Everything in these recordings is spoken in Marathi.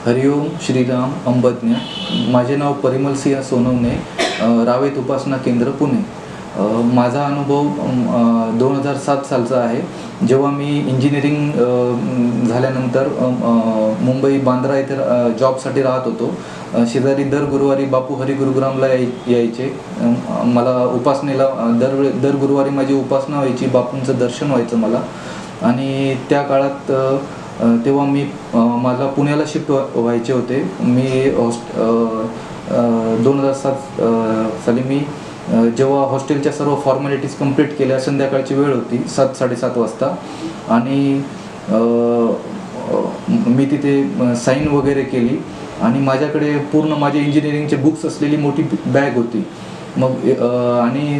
हरिओम श्रीराम अंबज्ञ। माझे नाव परिमल सिंह सोनवणे, रावेत उपासना केंद्र पुणे। माझा अनुभव 2007 सालचा आहे। जेव्हा मी इंजिनिअरिंग झाल्यानंतर मुंबई बांद्रा येथे जॉबसाठी राहत होतो। शेजारी दर गुरुवारी बापू हरी गुरुग्रामला यायचे। मला उपासनेला दर गुरुवारी माझी उपासना व्हायची, बापूंचं दर्शन व्हायचं मला। आणि त्या काळात तेव्हा मी मला पुण्याला शिफ्ट व्हायचे होते। मी 2007 साली मी जेव्हा हॉस्टेलच्या सर्व फॉर्मॅलिटीज कंप्लीट केल्या, संध्याकाळची वेळ होती 7-7:30 वाजता, आणि मी तिथे साईन वगैरे केली आणि माझ्याकडे पूर्ण माझे इंजिनिअरिंगचे बुक्स असलेली मोठी बॅग होती। मग आणि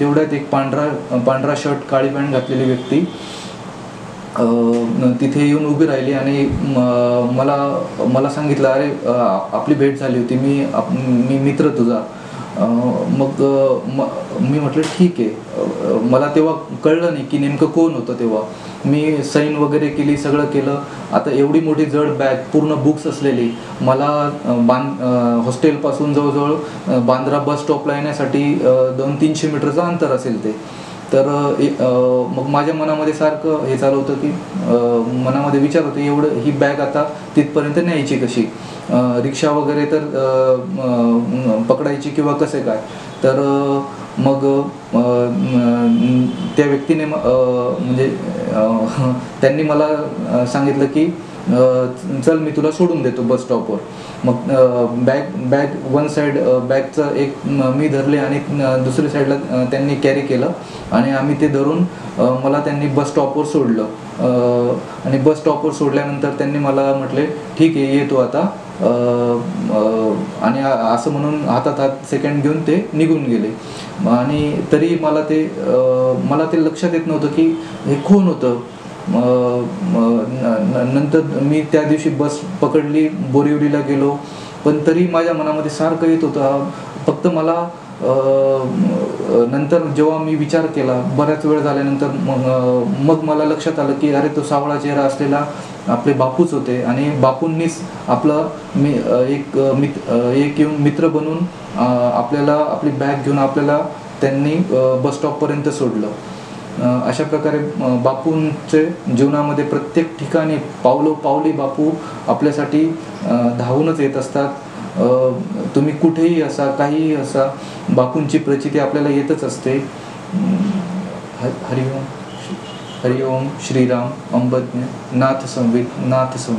तेवढ्यात एक पांढरा शर्ट काळी पॅन्ट घातलेली व्यक्ती तिथे येऊन उभी राहिली आणि मला सांगितलं, अरे आपली भेट झाली होती, मी मित्र तुझा। मग मी म्हटलं ठीक आहे। मला तेव्हा कळलं नाही की नेमकं कोण होतं। तेव्हा मी साईन वगैरे केली, सगळं केलं। आता एवढी मोठी जड बॅग, पूर्ण बुक्स असलेली, मला हॉस्टेलपासून जवळजवळ बांद्रा बस स्टॉपला येण्यासाठी 200-300 मीटरचं अंतर असेल ते। तर मग माझ्या मनामध्ये सारखं हे चालू होतं की मनामध्ये विचार होते, एवढं ही बॅग आता तिथपर्यंत न्यायची कशी, रिक्षा वगैरे तर पकडायची किंवा कसे काय। तर मग त्या व्यक्तीने म्हणजे त्यांनी मला सांगितलं की चल मी तुला सोडून देतो बस स्टॉपवर। मग बॅग वन साईड बॅगचं एक मी धरले आणि दुसरी साईडला त्यांनी कॅरी केलं आणि आम्ही ते धरून मला त्यांनी बस स्टॉपवर सोडलं। आणि बस स्टॉपवर सोडल्यानंतर त्यांनी मला म्हटले, ठीक आहे येतो आता, आणि असं म्हणून हातात हात सेकंड घेऊन ते निघून गेले। आणि तरी मला ते लक्षात येत नव्हतं की हे कोण होतं। नंतर मी त्या दिवशी बस पकडली, बोरिवलीला गेलो, पण तरी माझ्या मनामध्ये सारखं येत होतं। फक्त मला नंतर जेव्हा मी विचार केला बऱ्याच वेळ झाल्यानंतर, मग मला लक्षात आलं की अरे तो सावळा चेहरा असलेला आपले बापूच होते आणि बापूंनीच आपलं एक येऊन मित्र बनून आपल्याला आपली बॅग घेऊन आपल्याला त्यांनी बस स्टॉपपर्यंत सोडलं। अशा प्रकारे बापूंचे जीवनामध्ये प्रत्येक ठिकाणी पावलोपावली बापू आपल्यासाठी धावूनच येत असतात। तुम्ही कुठेही असा, काहीही असा, बापूंची प्रचिती आपल्याला येतच असते। हरिओम श्रीराम अंबज्ञ नाथ संवित नाथ संवित।